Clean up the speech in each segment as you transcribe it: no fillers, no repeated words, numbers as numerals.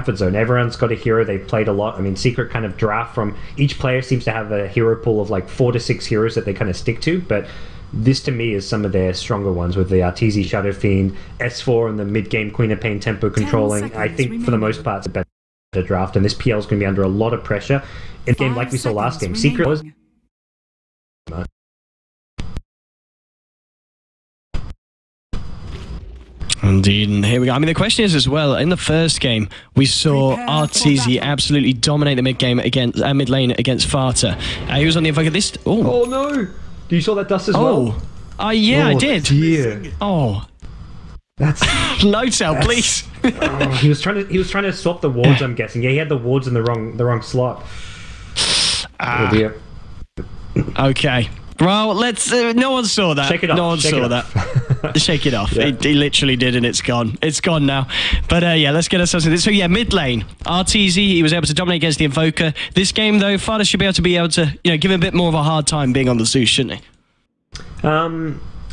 comfort zone. Everyone's got a hero they've played a lot. I mean, Secret kind of draft from each player seems to have a hero pool of like 4 to 6 heroes that they kind of stick to, but this to me is some of their stronger ones with the Arteezy, Shadow Fiend, S4 and the mid-game Queen of Pain tempo controlling. I think for the most part it's a better draft, and this PL is going to be under a lot of pressure in a game like we saw last game. Secret was... Indeed, and here we go. I mean, the question is as well, in the first game, we saw Arteezy absolutely dominate the mid lane against Farta. He was on the Invoker. This... Oh no! You saw that dust as well? Yeah, I did. Dear. Oh. That's... Lotel, please. He was trying to swap the wards, I'm guessing. Yeah, he had the wards in the wrong slot. Oh dear. Okay. Well, let's... no one saw that. Shake it off. No one saw that. Shake it off. Yeah. He literally did, and it's gone. It's gone now. But yeah, let's get ourselves into this. So yeah, mid lane. Arteezy, he was able to dominate against the Invoker. This game, though, Farta should be able to, you know, give him a bit more of a hard time being on the Zeus, shouldn't he?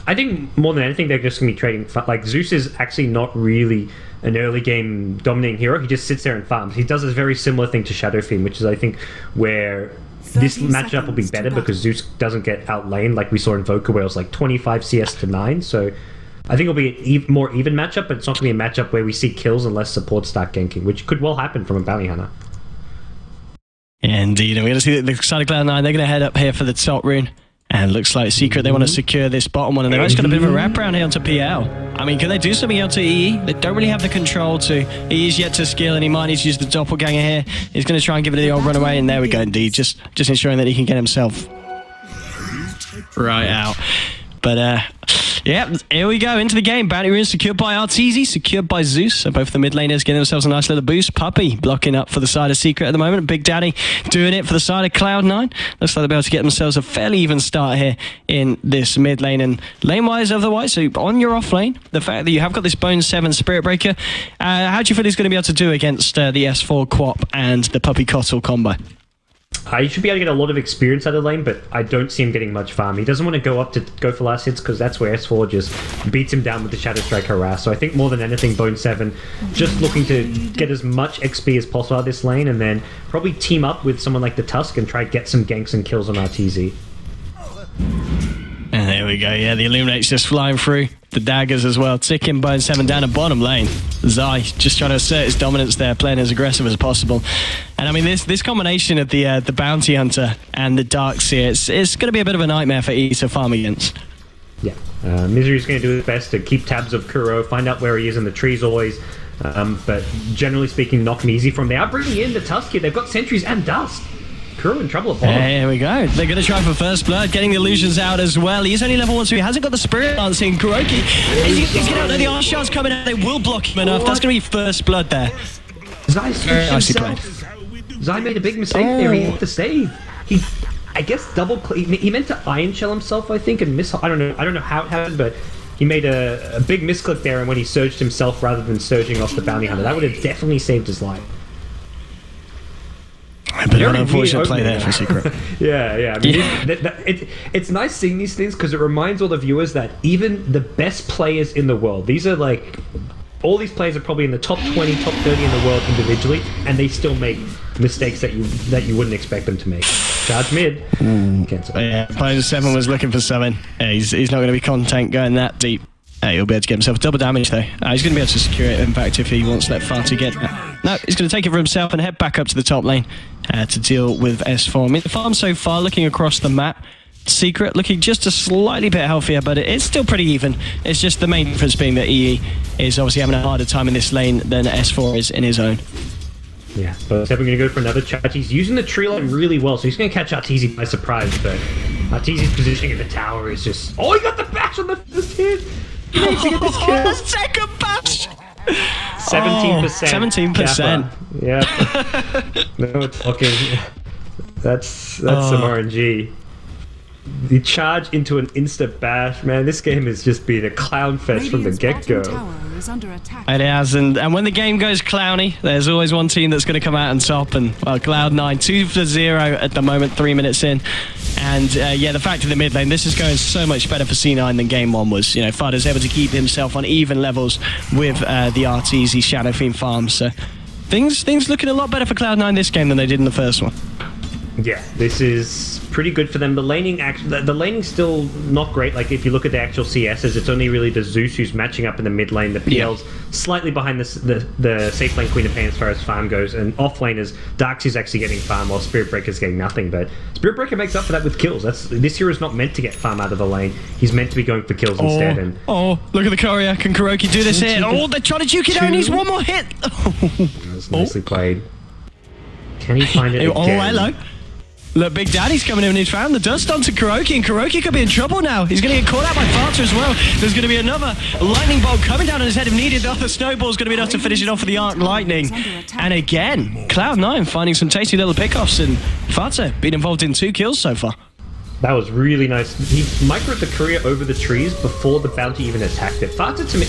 I think more than anything, they're just going to be trading. Like, Zeus is actually not really an early game dominating hero. He just sits there and farms. He does a very similar thing to Shadow Fiend, which is, I think, where this matchup will be better because Zeus doesn't get outlaned like we saw in Invoker, where it was like 25 CS to 9. So I think it'll be a more even matchup, but it's not going to be a matchup where we see kills unless support start ganking, which could well happen from a bounty hunter. Indeed, and we're going to see the side of Cloud9. They're going to head up here for the top rune. And looks like Secret, they want to secure this bottom one, and they've actually got a bit of a wraparound here onto PL. I mean, can they do something onto EE? They don't really have the control to. EE's yet to skill, and he might need to use the doppelganger here. He's going to try and give it the old runaway, and there we go, indeed. Just ensuring that he can get himself right out. But, yeah, here we go, into the game. Bounty rune secured by Arteezy, secured by Zeus. So both the mid laners getting themselves a nice little boost. Puppey blocking up for the side of Secret at the moment. Big Daddy doing it for the side of Cloud9. Looks like they'll be able to get themselves a fairly even start here in this mid lane. And lane-wise, otherwise, so on your off lane, the fact that you have got this Bone 7 Spirit Breaker, how do you feel he's going to be able to do against the S4 Quap and the Puppey Cottle combo? He should be able to get a lot of experience out of the lane, but I don't see him getting much farm. He doesn't want to go for last hits because that's where S4 just beats him down with the Shadow Strike Harass. So I think more than anything, Bone 7 just looking to get as much XP as possible out of this lane, and then probably team up with someone like the Tusk and try to get some ganks and kills on Arteezy. And there we go, yeah, the Illuminate's just flying through. The daggers as well, ticking Bone 7 down the bottom lane. Zai just trying to assert his dominance there, playing as aggressive as possible. And I mean, this combination of the Bounty Hunter and the Darkseer, it's going to be a bit of a nightmare for E to farm against. Yeah, Misery's going to do his best to keep tabs of Kuro, find out where he is in the trees always. But generally speaking, knock him easy from there. Bringing in the Tusk here, they've got sentries and dust. Kuro in trouble at bottom. Here we go. They're going to try for first blood, getting the illusions out as well. He's only level 1, so he hasn't got the Spirit Dancing. Kuroki, he's getting out there. The Arch Shards coming out. They will block him enough. That's going to be first blood there. Zai made a big mistake there. He had to save. I guess he meant to Iron Shell himself, I think, and miss. I don't know how it happened, but he made a big misclick there, and when he surged himself rather than surging off the Bounty Hunter, that would have definitely saved his life. But an unfortunate play there for Secret. Yeah. I mean, it's nice seeing these things because it reminds all the viewers that even the best players in the world, these are like, all these players are probably in the top 20, top 30 in the world individually, and they still make mistakes that you wouldn't expect them to make. Charge mid. Cancel. Yeah, Bone 7 was looking for something. Yeah, he's not going to be content going that deep. He'll be able to get himself double damage though. He's going to be able to secure it, in fact, if he wants to let Farta get that. No, he's going to take it for himself and head back up to the top lane to deal with S4. I mean, the farm so far, looking across the map, Secret looking just a slightly bit healthier, but it's still pretty even. It's just the main difference being that EE is obviously having a harder time in this lane than S4 is in his own. Yeah, but we're going to go for another charge. He's using the tree line really well, so he's going to catch Arteezy by surprise, but Arteezy's positioning in the tower is just... Oh, he got the bash on the first hit! He needs to get this kill. Second bash! 17%. 17%. Yeah. No talking. That's some RNG. The charge into an insta bash, man. This game has just been a clown fest from the get-go. It has, and when the game goes clowny, there's always one team that's going to come out on top. And well, Cloud9 2-0 at the moment, 3 minutes in. And yeah, the fact of the mid lane, this is going so much better for C9 than game 1 was. You know, Farta's able to keep himself on even levels with the Arteezy Shadow Fiend farm. So things looking a lot better for Cloud9 this game than they did in the first one. Yeah, this is pretty good for them. The laning's still not great. Like, if you look at the actual CSs, it's only really the Zeus who's matching up in the mid lane. The PL's slightly behind the safe lane Queen of Pain as far as farm goes, and off lane is Darksy's actually getting farm while Spirit Breaker's getting nothing. But Spirit Breaker makes up for that with kills. This hero's not meant to get farm out of the lane. He's meant to be going for kills instead. And look at the courier. Can KuroKy do this here? Oh, they're trying to juke it out, and he's one more hit. That's nicely played. Can he find it again? Oh, hello. Look, Big Daddy's coming in and he's found the dust onto KuroKy, and KuroKy could be in trouble now. He's going to get caught out by Farta as well. There's going to be another lightning bolt coming down on his head if needed. The other snowball's going to be enough to finish it off with the Arc Lightning. And again, Cloud9 finding some tasty little pickoffs, and Farta being involved in 2 kills so far. That was really nice. He microed the courier over the trees before the bounty even attacked it. Farta, to me,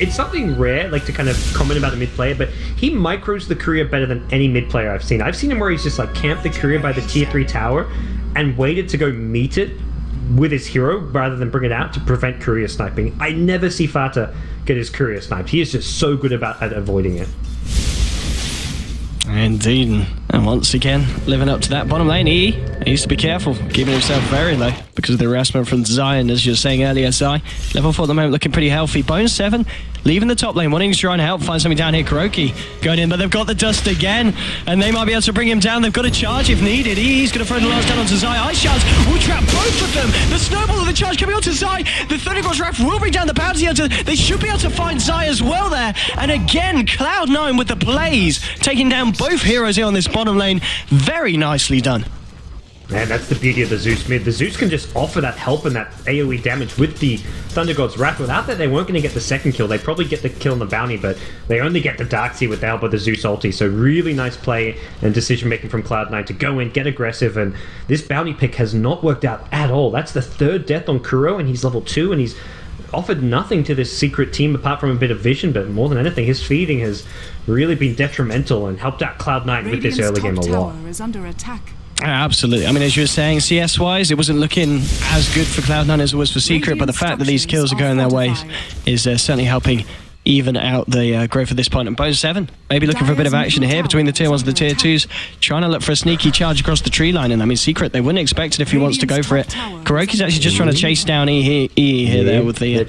it's something rare, like, to kind of comment about a mid player, but he micros the courier better than any mid player I've seen. I've seen him where he's just like camped the courier by the tier 3 tower and waited to go meet it with his hero rather than bring it out to prevent courier sniping. I never see Farta get his courier sniped. He is just so good at avoiding it. Indeed, and once again, living up to that bottom lane. He needs to be careful, keeping himself very low because of the harassment from Zion, as you were saying earlier, Zai. Level 4 at the moment, looking pretty healthy. Bo3 leaving the top lane, wanting to try and help find something down here. KuroKy going in, but they've got the dust again, and they might be able to bring him down. They've got to charge if needed. He's going to throw the last down onto Zai. Ice Shards will trap both of them. The snowball of the charge coming onto Zai. The Thunderbolt's Wrath will bring down the bounty hunter. They should be able to find Zai as well there. And again, Cloud9 with the blaze, taking down both heroes here on this bottom lane. Very nicely done. Man, that's the beauty of the Zeus mid. The Zeus can just offer that help and that AoE damage with the Thunder God's Wrath. Without that, they weren't going to get the second kill. They probably get the kill on the bounty, but they only get the Darkseid with the help of the Zeus ulti. So really nice play and decision-making from Cloud9 to go in, get aggressive, and this bounty pick has not worked out at all. That's the 3rd death on Kuro, and he's level 2, and he's offered nothing to this secret team apart from a bit of vision, but more than anything, his feeding has really been detrimental and helped out Cloud9 with this early game a lot. Is under attack. Absolutely. I mean, as you were saying, CS-wise, it wasn't looking as good for Cloud9 as it was for Secret, but the fact that these kills are going their ways is certainly helping even out the growth at this point. And Bo3 maybe looking for a bit of action here between the tier 1s and the tier 2s, trying to look for a sneaky charge across the tree line. And I mean, Secret, they wouldn't expect it if he wants to go for it. KuroKy's actually just trying to chase down E here there with the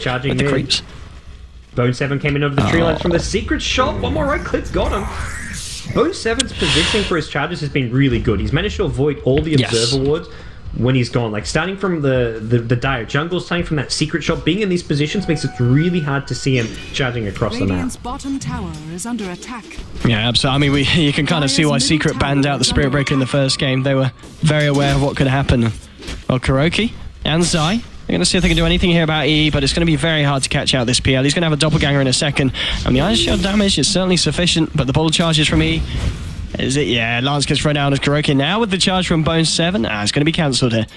creeps. Bo3 came in over the tree lines from the Secret shot. One more right click, got him. Bo3's positioning for his charges has been really good. He's managed to avoid all the observer wards when he's gone. Like, starting from the dire jungle, starting from that secret shot, being in these positions makes it really hard to see him charging across the map. Bottom tower is under attack. Yeah, absolutely. I mean, you can kind of see why Secret banned out the Spirit Breaker in the first game. They were very aware of what could happen. Well, KuroKy and Zai, they're going to see if they can do anything here about E, but it's going to be very hard to catch out this PL. He's going to have a doppelganger in a second, and the ice shot damage is certainly sufficient, but the ball charges from E. Is it? Yeah, Lance gets thrown down as KuroKy now with the charge from Bo3. It's going to be cancelled here.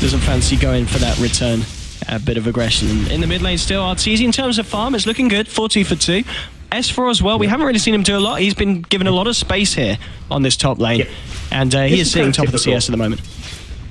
Doesn't fancy going for that return. A bit of aggression. In the mid lane still, Arteezy in terms of farm is looking good, 4-2 for 2. S4 as well, we haven't really seen him do a lot. He's been given a lot of space here on this top lane, and he is sitting top of the CS at the moment.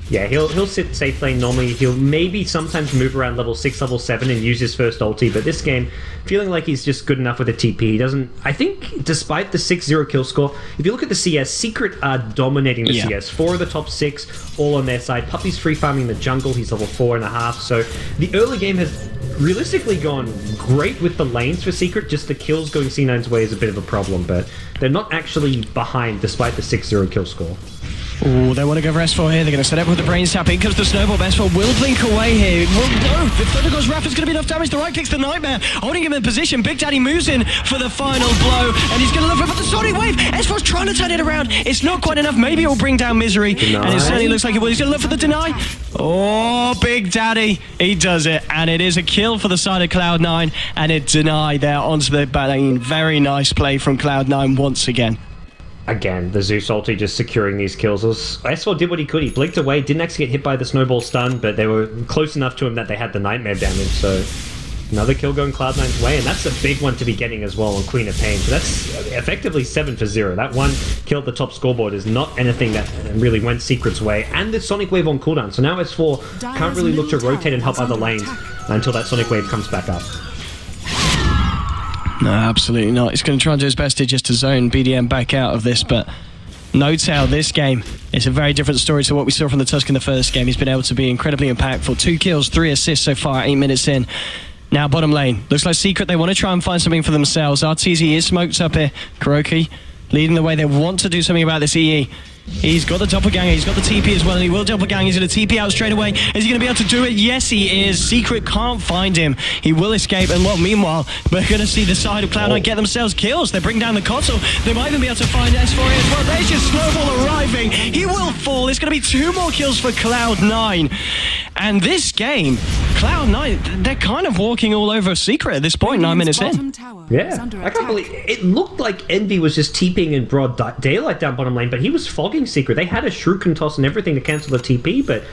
Yeah, he'll sit safe lane normally. He'll maybe sometimes move around level 6, level 7 and use his first ulti, but this game, feeling like he's just good enough with a TP. He doesn't... I think, despite the 6-0 kill score, if you look at the CS, Secret are dominating the CS. 4 of the top 6, all on their side. Puppy's free farming the jungle. He's level 4.5, so the early game has realistically gone great with the lanes for Secret. Just the kills going C9's way is a bit of a problem, but they're not actually behind despite the 6-0 kill score. Oh, they want to go for S4 here. They're going to set up with the brains tap. In comes the snowball. S4 will blink away here. Well, no, the Thunder God's Wrath is going to be enough damage. The right click's the Nightmare, holding him in position. Big Daddy moves in for the final blow, and he's going to look for the Sonic Wave. S4's trying to turn it around. It's not quite enough. Maybe it'll bring down Misery, and it certainly looks like it will. He's going to look for the deny. Oh, Big Daddy. He does it, and it is a kill for the side of Cloud9, and it denied there onto the lane. Very nice play from Cloud9 once again. Again, the Zeus ulti just securing these kills. S4 did what he could. He blinked away, didn't actually get hit by the snowball stun, but they were close enough to him that they had the nightmare damage. So another kill going Cloud9's way, and that's a big one to be getting as well on Queen of Pain. So that's effectively 7 for 0. That one kill at the top scoreboard is not anything that really went Secret's way. And the Sonic Wave on cooldown. So now S4 can't really look to rotate and help other lanes until that Sonic Wave comes back up. No, absolutely not. He's going to try and do his best to just to zone BDM back out of this, but no tell this game. It's a very different story to what we saw from the Tusk in the first game. He's been able to be incredibly impactful. 2 kills, 3 assists so far, 8 minutes in. Now bottom lane. Looks like Secret, they want to try and find something for themselves. RTZ is smoked up here. Kuroki leading the way. They want to do something about this EE. He's got the doppelganger, he's got the TP as well, and he will doppelganger. He's going to TP out straight away. Is he going to be able to do it? Yes, he is. Secret can't find him. He will escape, and well, meanwhile, we're going to see the side of Cloud9 get themselves kills. They bring down the console. They might even be able to find S4 as well. There's just Snowball arriving. He will fall. It's going to be 2 more kills for Cloud9. And this game, Cloud9, they're kind of walking all over Secret at this point, 9 minutes in. Yeah, I can't believe it. Looked like Envy was just TPing in broad daylight down bottom lane, but he was fogging Secret. They had a Shuriken toss and everything to cancel the TP, but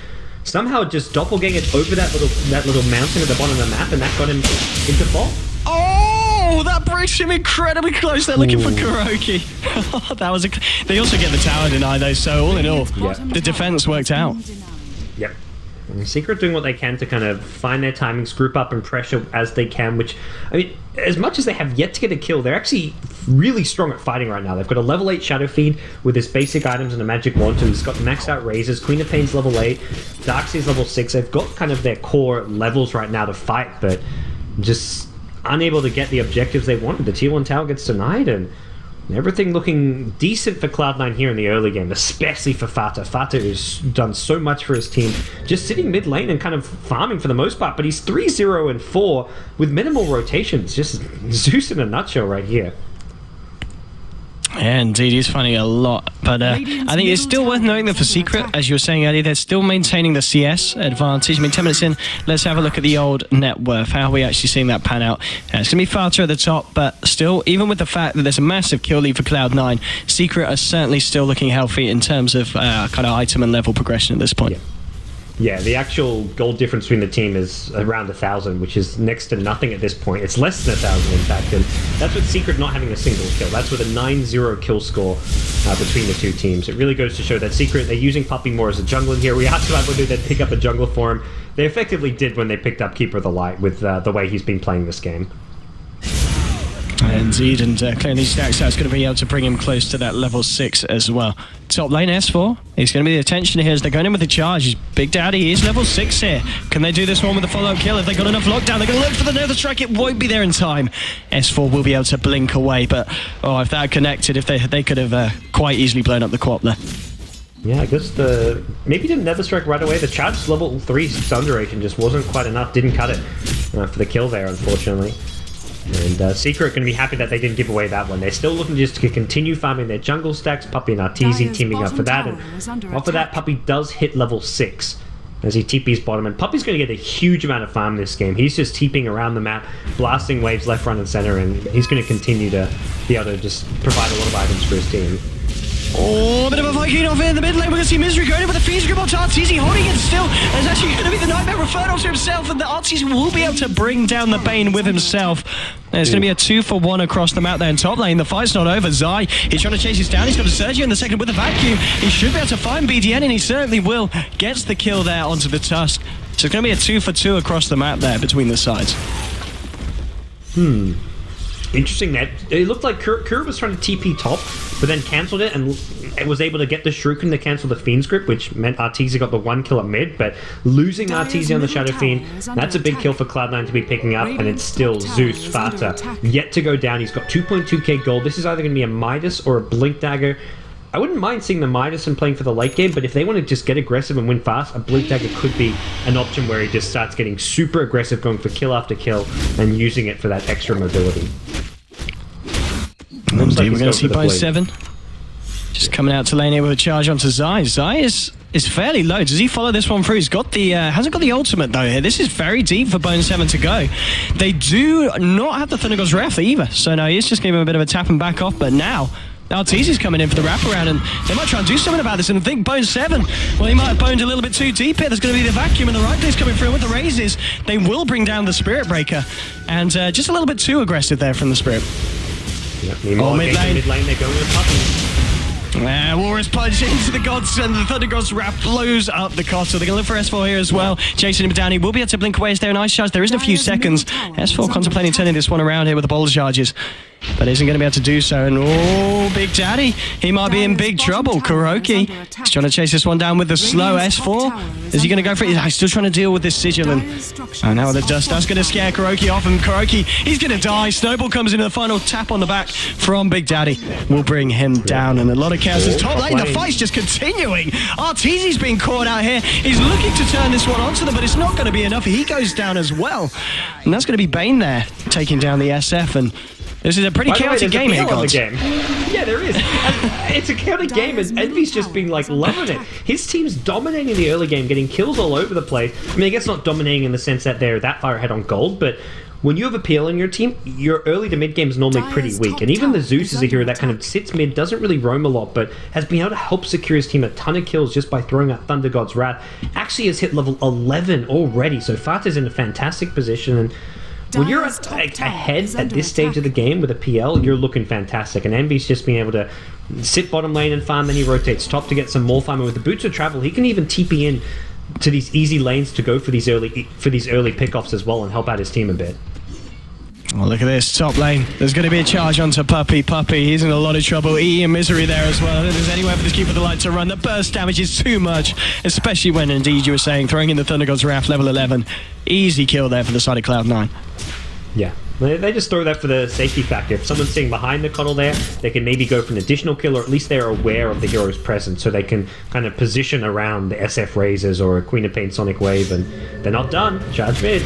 somehow just doppelganged over that little mountain at the bottom of the map, and that got him into fog. Oh, that brings him incredibly close. They're looking for Kuroki. That was they also get the tower deny though, so all in all, the defense worked out. Yep. And Secret doing what they can to kind of find their timings, group up and pressure as they can, which, I mean, as much as they have yet to get a kill, they're actually really strong at fighting right now. They've got a level 8 Shadow Feed with his basic items and a Magic Wand, and he's got maxed out Razors, Queen of Pain's level 8, Darkseid's level 6. They've got kind of their core levels right now to fight, but just unable to get the objectives they wanted. The tier 1 tower gets denied, and everything looking decent for Cloud9 here in the early game, especially for Fata. Fata has done so much for his team, just sitting mid lane and kind of farming for the most part, but he's 3-0-4 with minimal rotations. Just Zeus in a nutshell right here. Yeah, indeed, he's finding a lot. But I think it's still worth noting that for Secret, as you were saying earlier, they're still maintaining the CS advantage. I mean, 10 minutes in, let's have a look at the old net worth. How are we actually seeing that pan out? It's going to be Fata at the top, but still, even with the fact that there's a massive kill lead for Cloud9, Secret are certainly still looking healthy in terms of kind of item and level progression at this point. Yeah, the actual gold difference between the team is around 1,000, which is next to nothing at this point. It's less than 1,000, in fact, and that's with Secret not having a single kill. That's with a 9-0 kill score between the two teams. It really goes to show that Secret, they're using Puppey more as a jungler here. We asked about whether they'd pick up a jungler for him. They effectively did when they picked up Keeper of the Light with the way he's been playing this game. Indeed, and clearly Stacks out's going to be able to bring him close to that level 6 as well. Top lane S4, he's going to be the attention here as they're going in with the charge. He's Big Daddy, he's level 6 here. Can they do this one with a follow-up kill? If they got enough lockdown, they're going to look for the Nether Strike. It won't be there in time. S4 will be able to blink away, but oh, if that connected, if they could have quite easily blown up the Quap there. Yeah, I guess maybe didn't Nether Strike right away. The charge level 3 stun duration just wasn't quite enough. Didn't cut it for the kill there, unfortunately. And Secret going to be happy that they didn't give away that one. They're still looking just to continue farming their jungle stacks. Puppey and Arteezy teaming up for that. And off of that, Puppey does hit level 6 as he TP's bottom. And Puppey's going to get a huge amount of farm this game. He's just TPing around the map, blasting waves left, right, and center. And he's going to continue to be able to just provide a lot of items for his team. Oh, a bit of a Viking off in the mid lane. We're going to see Misery going in with a Feast Grip on Arteezy, holding it still. There's actually going to be the Nightmare referred off to himself, and the Arteezy will be able to bring down the Bane with himself. There's going to be a 2-for-1 across the map there in top lane. The fight's not over. Zai, he's trying to chase this down. He's got a Sergio in the second with a vacuum. He should be able to find BDN, and he certainly will. Gets the kill there onto the Tusk. So it's going to be a 2-for-2 across the map there between the sides. Interesting that it looked like Kura was trying to TP top, but then cancelled it and was able to get the Shuriken to cancel the Fiend's Grip, which meant Arteezy got the 1 kill at mid, but losing Arteezy on the Shadow Fiend, that's a big kill for Cloud9 to be picking up, and it's still Zeus Fata yet to go down. He's got 2.2k gold. This is either going to be a Midas or a Blink Dagger. I wouldn't mind seeing the Midas and playing for the late game, but if they want to just get aggressive and win fast, a Blink Dagger could be an option where he just starts getting super aggressive, going for kill after kill, and using it for that extra mobility. Indeed, we're going to see bo3 just coming out to lane here with a charge onto Zai. Zai is fairly low. Does he follow this one through? He's got the hasn't got the ultimate though here. This is very deep for bo3 to go. They do not have the Thundergod's Wrath either, so no, he's just giving him a bit of a tap and back off. But now Arteezy's coming in for the wraparound, and they might try and do something about this. And I think bo3, well, he might have boned a little bit too deep here. There's going to be the vacuum, and the right place coming through with the raises. They will bring down the Spirit Breaker, and just a little bit too aggressive there from the Spirit. Yep, mid lane, they're going with Puppey. Walrus punch into the gods, and the Thunder God's wrap blows up the cost. So they're going to look for S4 here as well. Chasing him down. He will be able to blink away as there. Nice charge. There is a few seconds. S4 contemplating turning this one around here with the boulder charges, but isn't going to be able to do so. And oh, Big Daddy, he might be in big trouble. Kuroki is trying to chase this one down with the slow S4. Is he going to go for it? He's still trying to deal with this sigil. And now the dust, that's going to scare Kuroki off. And Kuroki, he's going to die. Snowball comes into the final tap on the back from Big Daddy. Will bring him down. And a lot of chaos is top lane. The fight's just continuing. Arteezy's being caught out here. He's looking to turn this one onto them, but it's not going to be enough. He goes down as well. And that's going to be Bane there, taking down the SF. And this is a pretty chaotic game here, guys. Yeah, there is. And it's a chaotic game, and Envy's just been like loving it. His team's dominating the early game, getting kills all over the place. I mean, I guess not dominating in the sense that they're that far ahead on gold, but when you have a PL in your team, your early to mid game is normally pretty weak. And even the Zeus is a hero that kind of sits mid, doesn't really roam a lot, but has been able to help secure his team a ton of kills just by throwing out Thunder God's Wrath. Actually has hit level 11 already, so Fata's in a fantastic position. And when you're ahead at this stage of the game with a PL, you're looking fantastic. And Envy's just being able to sit bottom lane and farm, then he rotates top to get some more farm. And with the Boots of Travel, he can even TP in to these easy lanes to go for these early pickoffs as well and help out his team a bit. Oh, look at this, top lane. There's going to be a charge onto Puppey. Puppey, he's in a lot of trouble. E in misery there as well. There's anywhere for this Keeper of the Light to run. The burst damage is too much, especially when, indeed, you were saying, throwing in the Thunder God's Wrath, level 11. Easy kill there for the side of Cloud9. Yeah, they just throw that for the safety factor. If someone's sitting behind the Coddle there, they can maybe go for an additional kill, or at least they're aware of the hero's presence, so they can kind of position around the SF Razors or a Queen of Pain Sonic Wave, and they're not done. Charge mid.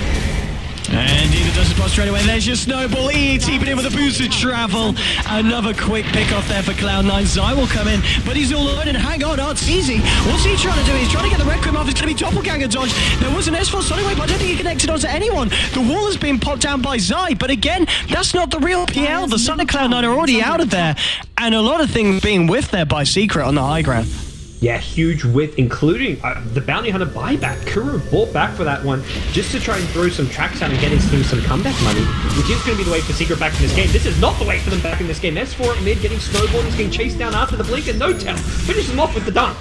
And he does the spot straight away. There's your Snowball. E teeping in with a boost of travel. Another quick pick off there for Cloud9. Zai will come in, but he's all alone. And hang on, Arteezy. What's he trying to do? He's trying to get the Requiem off. It's going to be Doppelganger dodge. There was an S4 Sonic Wave, but I don't think he connected onto anyone. The wall has been popped down by Zai, but again, that's not the real PL. The Sun and Cloud9 are already out of there, and a lot of things being whiffed there by Secret on the high ground. Yeah, huge whiff, including the Bounty Hunter buyback. Kuro bought back for that one just to try and throw some tracks out and get his team some comeback money, which is going to be the way for Secret back in this game. This is not the way for them back in this game. S4 at mid, getting snowballed, he's getting chased down after the blink, and no tell. Finishes him off with the dunk.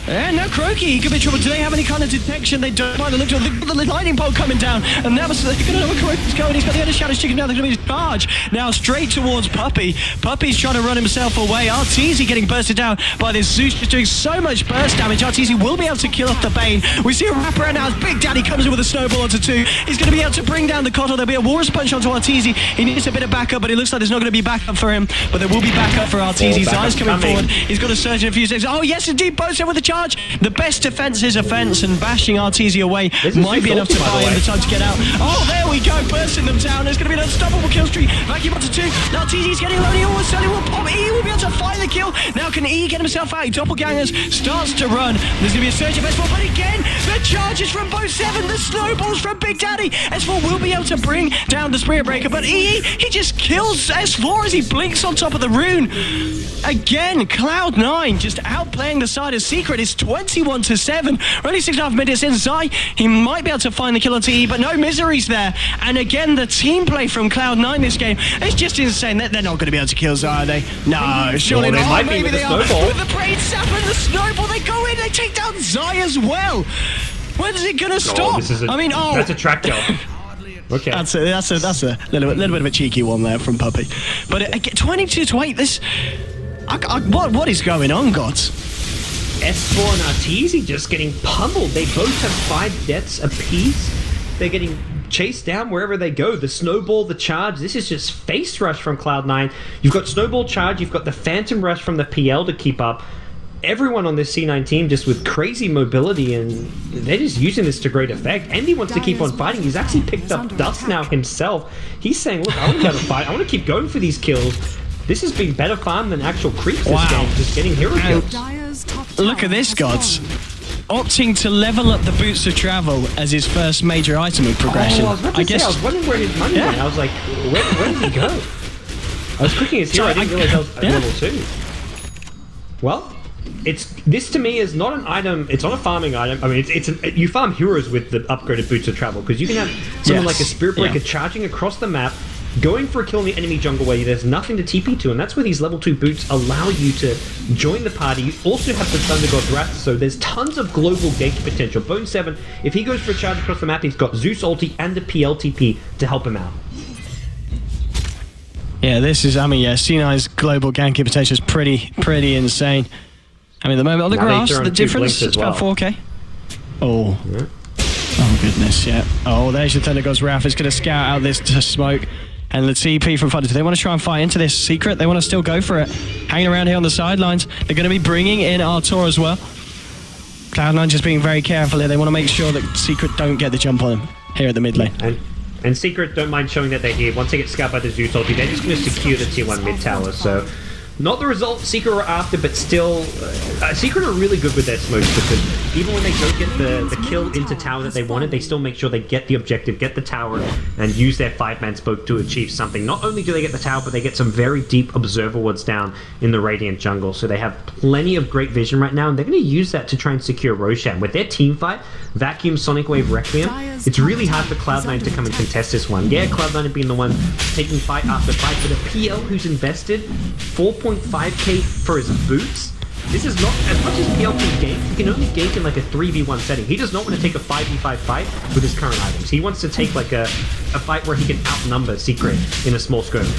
And now Kuroki, he could be in trouble. Do they have any kind of detection? They don't mind the look of the lightning bolt coming down. And now they're going to know where Kuroki's going. He's got the other Shadows chicken down. They're going to be charge. Now straight towards Puppey. Puppey's trying to run himself away. Arteezy getting bursted down by this Zeus, just doing so much burst damage. Arteezy will be able to kill off the Bane. We see a wraparound now as Big Daddy comes in with a snowball onto 2. He's going to be able to bring down the Coddle. There'll be a Walrus punch onto Arteezy. He needs a bit of backup, but it looks like there's not going to be backup for him. But there will be backup for Arteezy. Zai's coming forward. He's got a surge in a few seconds. Oh, yes, indeed, both with a charge. The best defense is offense, and bashing Arteezy away might be enough to buy him the time to get out. Oh, there we go, bursting them down. There's going to be an unstoppable kill streak. Vacuum onto 2. Now Arteezy's getting low. He almost certainly will pop. E will be able to find the kill. Now can E get himself out? He doppelgangers, starts to run. There's going to be a surge of S4, but again, the charges from bo3, the snowballs from Big Daddy. S4 will be able to bring down the Spirit Breaker, but E, he just kills S4 as he blinks on top of the rune. Again, Cloud9 just outplaying the side of Secret. It's 21-7. We're only 6.5 minutes in. Zai, he might be able to find the kill on TE, but no, Misery's there. And again, the team play from Cloud9 this game is just insane. They're not going to be able to kill Zai, are they? No, surely not. Maybe they are. With the Braid Sap and the Snowball, they go in, they take down Zai as well. When is it going to stop? That's a track kill. Okay. That's a little bit of a cheeky one there from Puppey. But 22-8, this... what is going on, gods? S4 and Arteezy just getting pummeled. They both have 5 deaths apiece. They're getting chased down wherever they go. The snowball, the charge. This is just face rush from Cloud9. You've got snowball charge. You've got the phantom rush from the PL to keep up. Everyone on this C9 team just with crazy mobility, and they're just using this to great effect. Andy wants to keep on fighting. He's actually picked up dust now himself. He's saying, look, I want to go to fight. I want to keep going for these kills. This has been better farm than actual creeps this game, just getting hero kills. Look at this, gods. Opting to level up the Boots of Travel as his first major item of progression. I was wondering where his money went. I was like, where did he go? I was clicking his hero, I didn't realize I was at level 2. Well, this to me is not an item, it's not a farming item. I mean, you farm heroes with the upgraded Boots of Travel, because you can have someone like a Spirit Breaker charging across the map, going for a kill in the enemy jungle where there's nothing to TP to, and that's where these level 2 boots allow you to join the party. You also have the Thunder God's Wrath, so there's tons of global gank potential. bo3, if he goes for a charge across the map, he's got Zeus ulti and the PLTP to help him out. Yeah, this is, I mean, yeah, C9's global ganking potential is pretty insane. I mean, the moment on the grass, the difference is about 4k. Oh. Yeah. Oh, goodness, yeah. Oh, there's your Thunder God's Wrath. It's going to scout out this smoke. And the TP from Thunder, do they want to try and fight into this secret? They want to still go for it. Hanging around here on the sidelines. They're going to be bringing in Artur as well. Cloud9 just being very careful here. They want to make sure that Secret don't get the jump on him here at the mid lane. And Secret don't mind showing that they're here. Once they get scouted by the Zeus ulti, they're just going to secure the tier 1 mid tower. So, not the result Secret were after, but still, Secret are really good with their smokes because even when they don't get the kill into tower that they wanted, they still make sure they get the objective, get the tower, and use their 5-man smoke to achieve something. Not only do they get the tower, but they get some very deep observer wards down in the Radiant jungle. So they have plenty of great vision right now, and they're going to use that to try and secure Roshan. With their team fight, Vacuum, Sonic Wave, Requiem, it's really hard for Cloud9 to come and contest this one. Yeah, Cloud9 have been the one taking fight after fight, but a PL who's invested 4.5k for his boots. This is not, as much as PL can gank, he can only gank in like a 3v1 setting. He does not want to take a 5v5 fight with his current items. He wants to take like a fight where he can outnumber Secret in a small skirmish.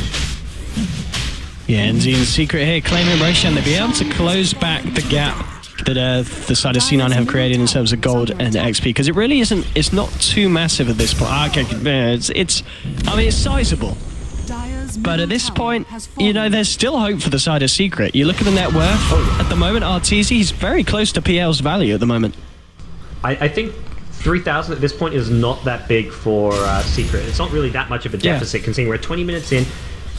Yeah, and Secret here claiming Roshan. They'll be able to close back the gap that the side of C9 have created in terms of gold and XP, because it really isn't, it's not too massive at this point. Okay, it's I mean, it's sizable. But at this point, you know, there's still hope for the side of Secret. You look at the net worth at the moment, RTZ, he's very close to PL's value at the moment. I think 3,000 at this point is not that big for Secret. It's not really that much of a deficit, considering we're 20 minutes in.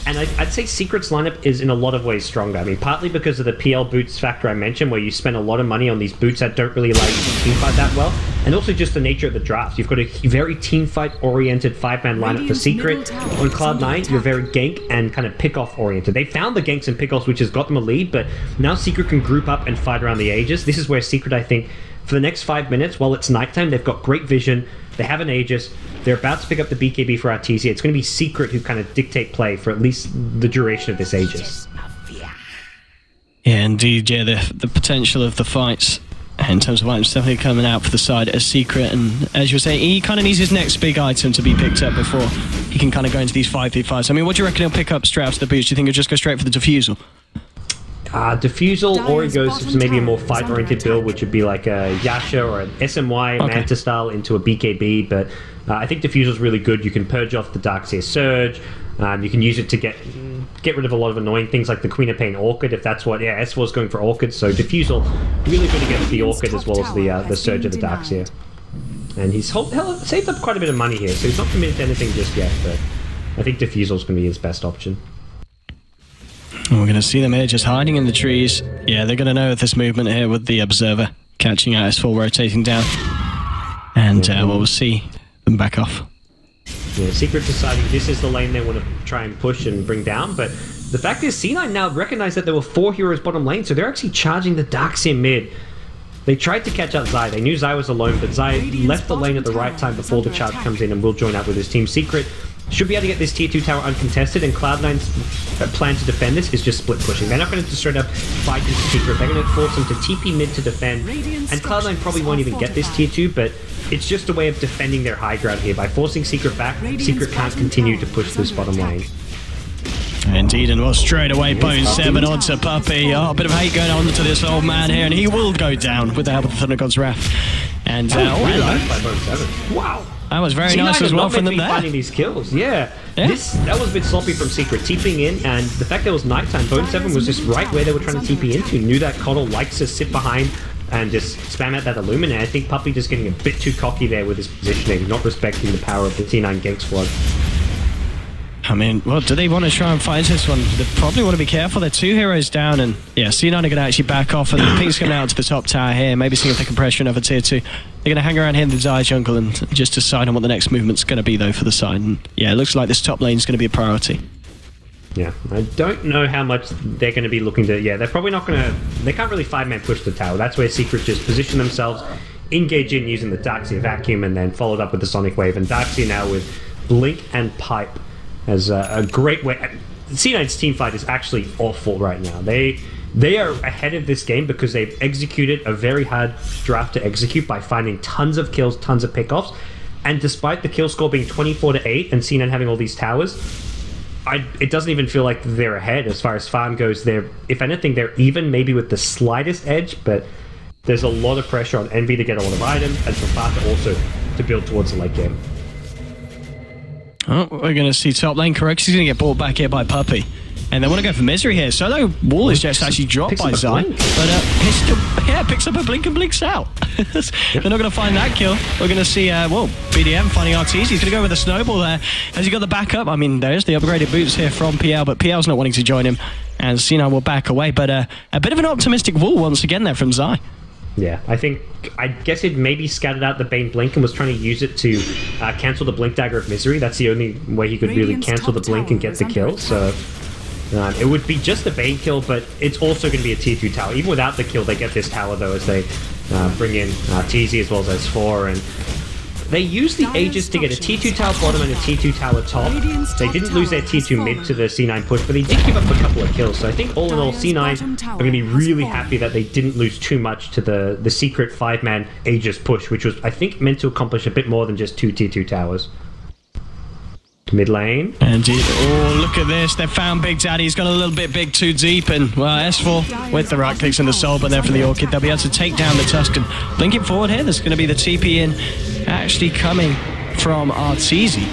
And I'd say Secret's lineup is in a lot of ways stronger. I mean, partly because of the PL boots factor I mentioned, where you spend a lot of money on these boots that don't really allow you to teamfight that well, and also just the nature of the drafts. You've got a very teamfight-oriented 5-man lineup for Secret. On Cloud9, you're very gank and kind of pick-off oriented. They found the ganks and pick-offs, which has got them a lead, but now Secret can group up and fight around the Aegis. This is where Secret, I think, for the next 5 minutes, while it's nighttime, they've got great vision, they have an Aegis, they're about to pick up the BKB for Artesia. It's going to be Secret who kind of dictate play for at least the duration of this Aegis. Yeah, indeed, yeah, the potential of the fights in terms of items definitely coming out for the side as Secret, and as you were saying, he kind of needs his next big item to be picked up before he can kind of go into these 5v5s. I mean, what do you reckon he'll pick up straight after the boost? Do you think he'll just go straight for the defusal? Defusal, or he goes for maybe a more fight-oriented build, which would be like a Yasha or an SMY Manta style into a BKB, but I think Defusal's really good. You can purge off the Darkseer Surge, you can use it to get rid of a lot of annoying things like the Queen of Pain Orchid, if that's what, S4's going for Orchid, so Defusal really good against the Orchid as well as the Surge of the Darkseer. And he's saved up quite a bit of money here, so he's not committed to anything just yet, but I think Defusal's going to be his best option. We're going to see them here just hiding in the trees. Yeah, they're going to know this movement here with the Observer catching out S4, rotating down. And we'll see them back off. Yeah, Secret deciding this is the lane they want to try and push and bring down, but the fact is C9 now recognize that there were 4 heroes bottom lane, so they're actually charging the Darkseer mid. They tried to catch out Zai. They knew Zai was alone, but Zai left the lane at the right time before the charge comes in and will join up with his team. Secret should be able to get this tier 2 tower uncontested, and Cloud9's plan to defend this is just split pushing. They're not going to just straight up fight into Secret. They're going to force them to TP mid to defend, and Cloud9 probably won't even get this tier 2, but it's just a way of defending their high ground here. By forcing Secret back, Secret can't continue to push this bottom lane. Indeed, and well, straight away, bo3 onto Puppey. Oh, a bit of hate going on to this old man here, and he will go down with the help of the Thunder God's Wrath. And, really nice by bo3. Wow. That was very nice as well from them there. Finding these kills, that was a bit sloppy from Secret, TPing in, and the fact that it was nighttime, bo3 was just right where they were trying to TP into, knew that Coddle likes to sit behind and just spam out that Illuminate. I think Puppey just getting a bit too cocky there with his positioning, not respecting the power of the C9 gank squad. I mean, well, do they want to try and fight this one? They probably want to be careful. They're 2 heroes down, and yeah, C9 are going to actually back off, and the Pink's coming out to the top tower here, maybe seeing if they can pressure another tier 2. They're going to hang around here in the Zai jungle and just decide on what the next movement's going to be, though, for the side. And yeah, it looks like this top lane is going to be a priority. Yeah, I don't know how much they're going to be looking to... Yeah, they're probably not going to... They can't really 5-man push the tower. That's where Secret just position themselves, engage in using the Darkseer Vacuum, and then followed up with the Sonic Wave. And Darkseer now with Blink and Pipe as a great way. C9's team fight is actually awful right now. They are ahead of this game because they've executed a very hard draft to execute by finding tons of kills, tons of pickoffs, and despite the kill score being 24-8 and C9 having all these towers, it doesn't even feel like they're ahead as far as farm goes. If anything, they're even, maybe with the slightest edge, but there's a lot of pressure on Envy to get a lot of items and for Fata also to build towards the late game. Oh, we're going to see top lane. Correct. He's going to get brought back here by Puppey. And they want to go for Misery here. Solo wall is just actually dropped by Zai. But picks up a blink and blinks out. They're not going to find that kill. We're going to see, BDM finding RTs. He's going to go with a snowball there. Has he got the backup? I mean, there's the upgraded boots here from PL, but PL's not wanting to join him. And C9 will back away. But a bit of an optimistic wall once again there from Zai. Yeah, I guess it maybe scattered out the Bane Blink and was trying to use it to cancel the Blink Dagger of Misery. That's the only way he could really cancel the Blink and get the kill. So it would be just the Bane kill, but it's also going to be a tier 2 tower. Even without the kill, they get this tower, though, as they bring in TZ as well as S4. And they use the Aegis to get a tier 2 tower bottom and a tier 2 tower top. They didn't lose their tier 2 mid to the C9 push, but they did give up a couple of kills. So I think all in all, C9 are going to be really happy that they didn't lose too much to the secret 5-man Aegis push, which was, I think, meant to accomplish a bit more than just 2 tier 2 towers. Mid lane. Indeed. Oh, look at this. They've found Big Daddy. He's gone a little bit big too deep. And, well, S4 with the right clicks and the soul, but there for the Orchid. They'll be able to take down the Tuscan. Blinking forward here. There's going to be the TP in actually coming from Arteezy.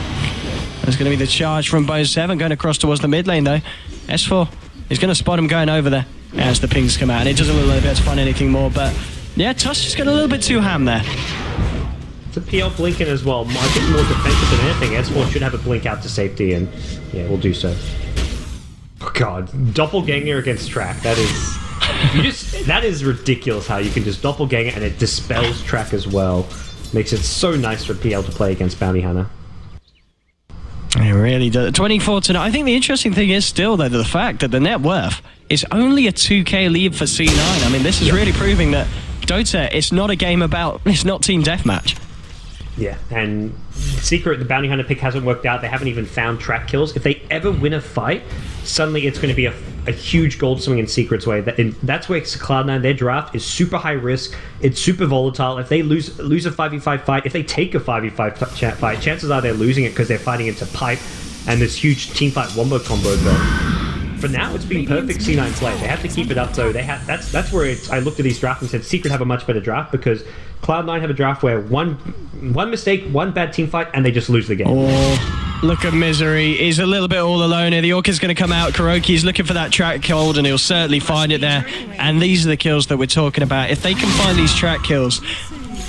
There's going to be the charge from bo3 going across towards the mid lane, though. S4 is going to spot him going over there as the pings come out. And it doesn't look like they're able to find anything more. But, yeah, Tusk just got a little bit too ham there. The PL blinking as well. I think more defensive than anything. S4 should have a blink out to safety, and yeah, we'll do so. Oh god, doppelganger against track. That is ridiculous how you can just doppelganger and it dispels track as well. Makes it so nice for PL to play against Bounty Hunter. It really does. 24-9. I think the interesting thing is still though the fact that the net worth is only a 2k lead for C9. I mean, this is really proving that Dota, it's not a game about, it's not team deathmatch. Yeah, and Secret, the Bounty Hunter pick hasn't worked out. They haven't even found track kills. If they ever win a fight, suddenly it's going to be a huge gold swing in Secret's way. That's where Cloud9, their draft is super high risk. It's super volatile. If they lose a 5v5 fight, if they take a 5v5 fight, chances are they're losing it because they're fighting into pipe and this huge team fight wombo combo. But for now, it's been perfect C9 play. They have to keep it up, though. That's where I looked at these drafts and said Secret have a much better draft because Cloud9 have a draft where one mistake, one bad team fight, and they just lose the game. Oh, look at Misery. He's a little bit all alone here. The Orchid's going to come out. Kuroki's looking for that track hold, and he'll certainly find it there. And these are the kills that we're talking about. If they can find these track kills,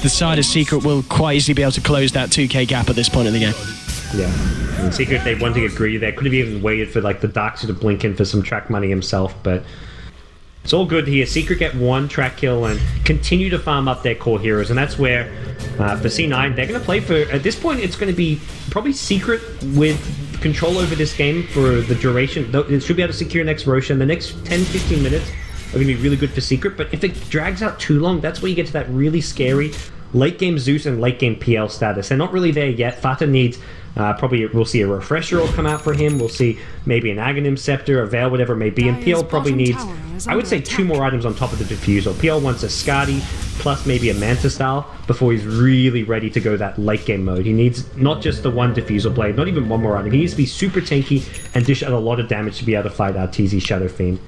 the side of Secret will quite easily be able to close that 2k gap at this point in the game. Yeah. In Secret, they wanted to get greedy there. Could have even waited for like the Darkseid to blink in for some track money himself, but it's all good here. Secret get one track kill and continue to farm up their core heroes, and that's where for C9 they're going to play for. At this point, it's going to be probably Secret with control over this game for the duration. It should be able to secure next Roshan. The next 10-15 minutes are going to be really good for Secret, but if it drags out too long, that's where you get to that really scary late game Zeus and late game PL status. They're not really there yet. Fata needs probably, we'll see a Refresher will come out for him. We'll see maybe an Aghanim Scepter, a Veil, whatever it may be. And PL probably needs, I would say, 2 more items on top of the Diffusal. PL wants a Skadi plus maybe a Manta Style before he's really ready to go that late game mode. He needs not just the one Diffusal Blade, not even one more item. He needs to be super tanky and dish out a lot of damage to be able to fight TZ Shadow Fiend.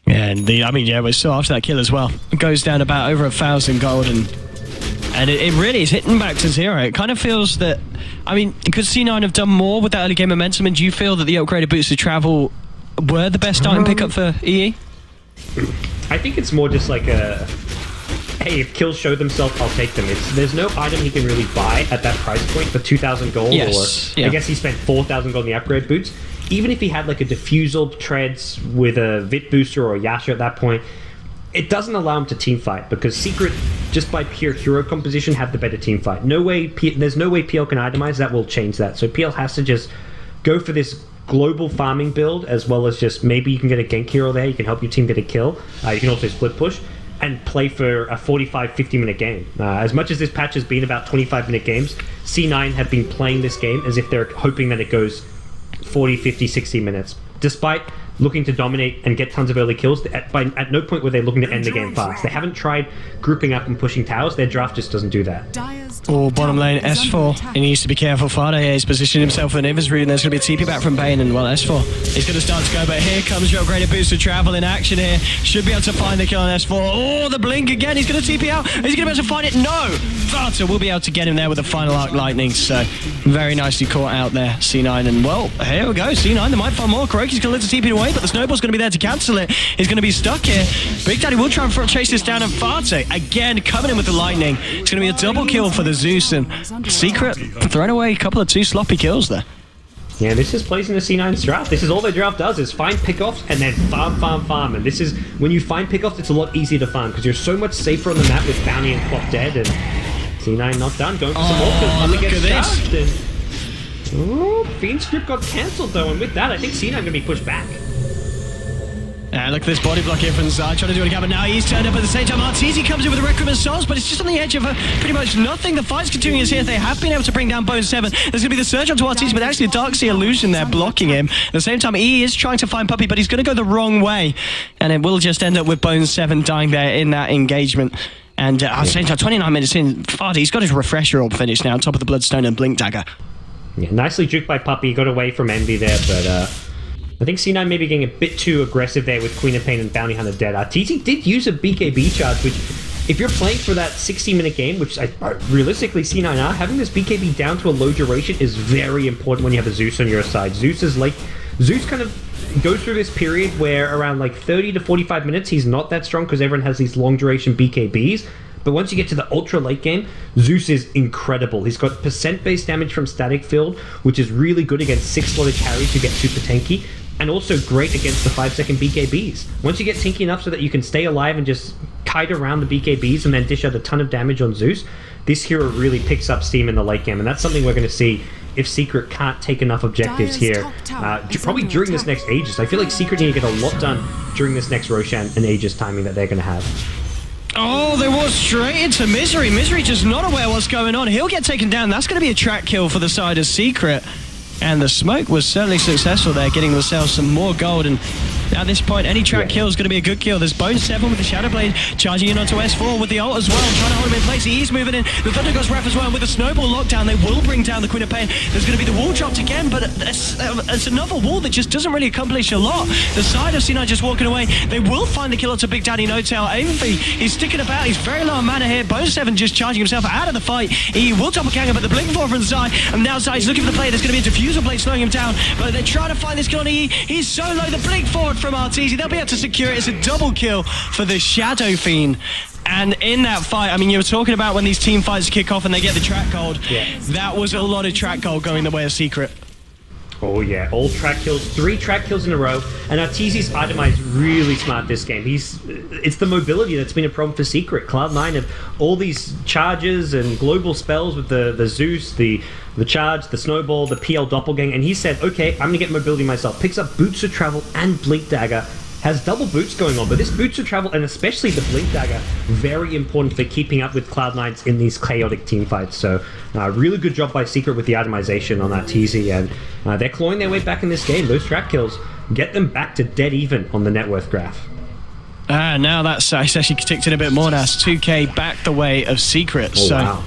Yeah, and we saw after that kill as well. It goes down about over 1,000 gold, and it really is hitting back to 0. It kind of feels that, I mean, because C9 have done more with that early game momentum, and do you feel that the upgraded boots to travel were the best item pickup for EE? I think it's more just like a, hey, if kills show themselves, I'll take them. There's no item he can really buy at that price point for 2,000 gold, or I guess he spent 4,000 gold in the upgrade boots. Even if he had like a Diffusal Treads with a Vit booster or a Yasha at that point, it doesn't allow him to team fight because Secret, just by pure hero composition, have the better team fight. There's no way PL can itemize. That will change that. So PL has to just go for this global farming build, as well as just maybe you can get a gank hero there. You can help your team get a kill. You can also split push. and play for a 45-50 minute game. As much as this patch has been about 25-minute games, C9 have been playing this game as if they're hoping that it goes 40, 50, 60 minutes. Despite looking to dominate and get tons of early kills, at no point were they looking to end the game fast. They haven't tried grouping up and pushing towers. Their draft just doesn't do that. Oh, bottom lane, S4. He needs to be careful. Fada here. He's positioned himself in Invis route, and there's going to be a TP back from Bane, and well, S4 is going to start to go, but here comes your upgraded boost of travel in action here. Should be able to find the kill on S4. Oh, the blink again. He's going to TP out. Is he going to be able to find it? No! Fada will be able to get him there with the final arc lightning, so very nicely caught out there, C9, and well, here we go. C9, they might find more. Kuroki's going to let the TP away, but the snowball's going to be there to cancel it. He's going to be stuck here. Big Daddy will try and chase this down, and Farte again coming in with the lightning. It's going to be a double kill for the Zeus, and Secret thrown away a couple of 2 sloppy kills there. Yeah, this just plays into C9's draft. This is all their draft does, is find pickoffs and then farm. And this is, when you find pickoffs, it's a lot easier to farm because you're so much safer on the map with Bounty and Clock dead, and C9 not done. Going for some more kills. Look at this. Oh, Fiend's script got cancelled though, and with that, I think C9 going to be pushed back. Look at this body block here from Zai, trying to do it again, but now he's turned up at the same time. Arteezy comes in with a Requiem of Souls, but it's just on the edge of pretty much nothing. The fight's continuing here. They have been able to bring down bo3. There's going to be the surge onto Arteezy, but actually a Darkseer illusion there blocking him. At the same time, he is trying to find Puppey, but he's going to go the wrong way, and it will just end up with bo3 dying there in that engagement. And at the same time, 29 minutes in, Fardy's got his refresher orb finished now on top of the Bloodstone and Blink Dagger. Yeah, nicely juked by Puppey. Got away from Envy there, but I think C9 maybe getting a bit too aggressive there with Queen of Pain and Bounty Hunter dead. TZ did use a BKB charge, which, if you're playing for that 60-minute game, which realistically C9 are, having this BKB down to a low duration is very important when you have a Zeus on your side. Zeus kind of goes through this period where around like 30 to 45 minutes, he's not that strong because everyone has these long duration BKBs. But once you get to the ultra late game, Zeus is incredible. He's got percent-based damage from Static Field, which is really good against 6-slotted carries who get super tanky, and also great against the 5-second BKBs. Once you get tanky enough so that you can stay alive and just kite around the BKBs and then dish out a ton of damage on Zeus, this hero really picks up steam in the late game, and that's something we're going to see if Secret can't take enough objectives here, probably during this next Aegis. I feel like Secret need to get a lot done during this next Roshan and Aegis timing that they're going to have. Oh, they walk straight into Misery. Misery just not aware what's going on. He'll get taken down. That's going to be a track kill for the side of Secret. And the smoke was certainly successful there, getting themselves some more gold. And at this point, any track kill is going to be a good kill. There's bo3 with the Shadow Blade charging in onto S4 with the ult as well, trying to hold him in place. He's moving in. The Thunder Ghost Wrath as well, and with the Snowball lockdown, they will bring down the Queen of Pain. There's going to be the wall dropped again, but it's another wall that just doesn't really accomplish a lot. The side of C9 just walking away. They will find the kill onto Big Daddy No Tail. Avenfi, he's sticking about. He's very low on mana here. bo3 just charging himself out of the fight. He will doppelganger, but the Blink 4 from Zai, and now Zai's looking for the play. There's going to be a Diffusal Blade slowing him down, but they're trying to find this kill on EE. He's so low. The Blink forward from Arteezy. They'll be able to secure it. It's a double kill for the Shadow Fiend. And in that fight, I mean, you were talking about when these team fights kick off and they get the track gold. Yeah. That was a lot of track gold going the way of Secret. Oh yeah, all track kills, 3 track kills in a row, and Arteezy's itemized really smart this game. It's the mobility that's been a problem for Secret. Cloud9 have all these charges and global spells with the Zeus, the charge, the snowball, the PL doppelgang, and he said, okay, I'm gonna get mobility myself. Picks up Boots of Travel and Blink Dagger. Has double boots going on, but this Boots of Travel, and especially the Blink Dagger, very important for keeping up with Cloud9's in these chaotic team fights. So, really good job by Secret with the itemization on that TZ, and they're clawing their way back in this game. Those track kills get them back to dead even on the net worth graph. Now that's actually ticked in a bit more now. It's 2K back the way of Secret. Oh, so. Wow.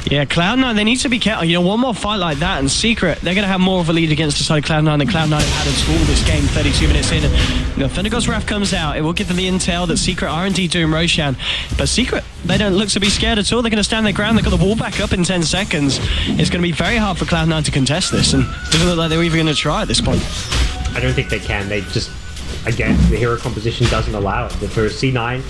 Yeah, Cloud9, they need to be careful. You know, one more fight like that, and Secret, they're going to have more of a lead against the side of Cloud9 than Cloud9 have had at all this game, 32 minutes in. And, you know, Thunder Ghost Wrath comes out. It will give them the intel that Secret are indeed doing Roshan. But Secret, they don't look to be scared at all. They're going to stand their ground. They've got the wall back up in 10 seconds. It's going to be very hard for Cloud9 to contest this, and it doesn't look like they're even going to try at this point. I don't think they can. They just, again, the hero composition doesn't allow it. For C9,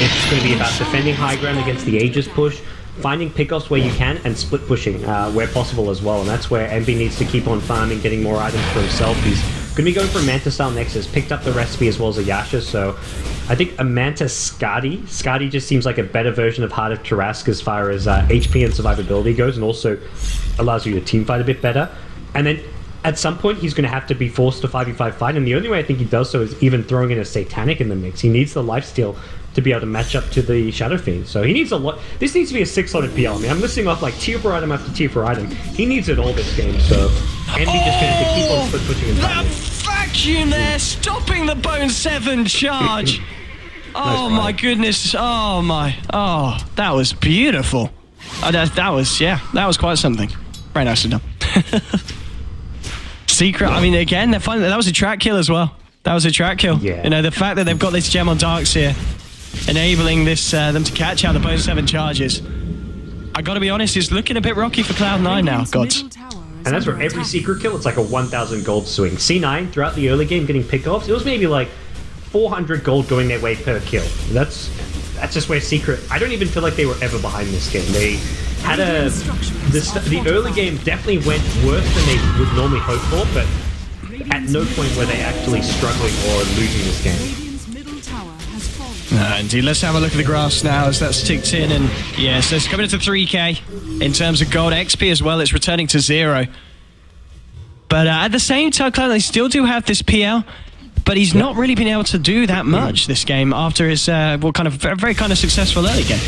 it's going to be about defending high ground against the Aegis push, finding pickoffs where you can, and split pushing where possible as well. And that's where MB needs to keep on farming, getting more items for himself. He's going to be going for a Manta style Nexus, picked up the recipe as well as a Yasha, so I think a Manta Skadi. Skadi just seems like a better version of Heart of Tarask as far as HP and survivability goes, and also allows you to teamfight a bit better. And then at some point he's going to have to be forced to 5v5 fight, and the only way I think he does so is even throwing in a Satanic in the mix. He needs the lifesteal to be able to match up to the Shadow Fiend. So he needs a lot. This needs to be a 6-slotted PL. I mean, I'm listing off like tier 4 item after tier 4 item. He needs it all this game, so Envy just going to keep on pushing him that vacuum there, stopping the bo3 charge. Oh my goodness, oh my, oh, that was beautiful. That was quite something. Very nicely done. Secret, I mean, again, they're finding that was a track kill as well. That was a track kill. Yeah. You know, the fact that they've got this gem on Darks here, enabling this them to catch out the bo3 charges. I gotta be honest, it's looking a bit rocky for Cloud9 now, gods. And that's for every secret kill, it's like a 1,000 gold swing. C9, throughout the early game, getting pickoffs, it was maybe like 400 gold going their way per kill. That's just where Secret... I don't even feel like they were ever behind this game. They had the early game definitely went worse than they would normally hope for, but at no point were they actually struggling or losing this game. Indeed, let's have a look at the graphs now as that's ticked in, and yeah, so it's coming into 3k in terms of gold. XP as well, it's returning to 0. But at the same time, they still do have this PL, but he's not really been able to do that much this game after his very kind of successful early game.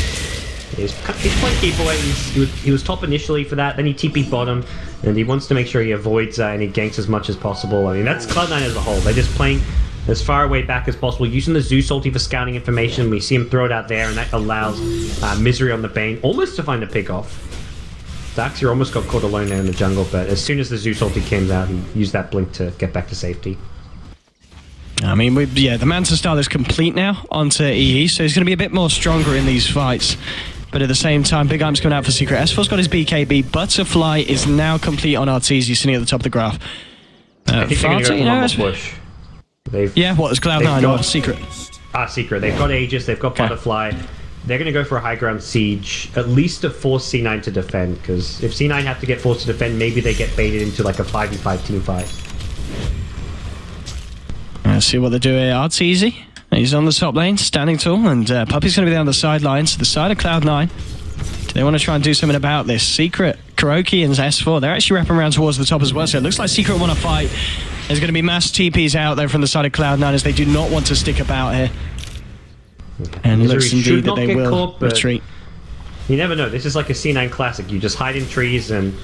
He's playing keep away. He was top initially for that, then he TP'd bottom, and he wants to make sure he avoids any ganks as much as possible. I mean, that's Cloud9 as a whole. They're just playing as far away back as possible, using the Zeus ulti for scouting information. We see him throw it out there, and that allows Misery on the Bane almost to find a pick off. Daxir almost got caught alone there in the jungle, but as soon as the Zeus ulti came out, he used that blink to get back to safety. I mean, the Manta style is complete now onto EE, so he's going to be a bit more stronger in these fights. But at the same time, Big Arm's coming out for Secret. S4's got his BKB. Butterfly is now complete on Arteezy, sitting at the top of the graph. I think they're going to go for one more push. What is Cloud9 or Secret? Secret. They've got Aegis, they've got Butterfly. They're going to go for a high ground siege, at least to force C9 to defend, because if C9 have to get forced to defend, maybe they get baited into like a 5v5 team fight. Let's see what they do here. Arteezy, he's on the top lane, standing tall, and Puppy's going to be down the sidelines, to the side of Cloud9. Do they want to try and do something about this? Secret, Kuroki, and S4, they're actually wrapping around towards the top as well, so it looks like Secret want to fight. There's going to be mass TPs out there from the side of Cloud9 as they do not want to stick about here. And it looks indeed that they will retreat. You never know. This is like a C9 classic. You just hide in trees and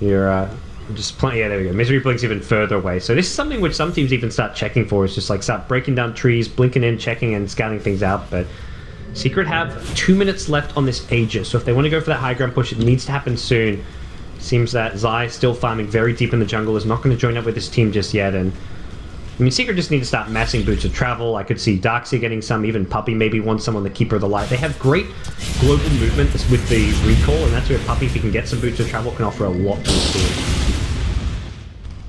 you're just playing. Yeah, there we go. Misery blinks even further away. So this is something which some teams even start checking for. Is just like start breaking down trees, blinking in, checking and scouting things out. But Secret have 2 minutes left on this Aegis. So if they want to go for that high ground push, it needs to happen soon. Seems that Zai, still farming very deep in the jungle, is not going to join up with this team just yet. And I mean, Secret just need to start massing Boots of Travel. I could see Darkseid getting some, even Puppy maybe wants some on the Keeper of the Light. They have great global movement with the recall, and that's where Puppy, if he can get some Boots of Travel, can offer a lot to the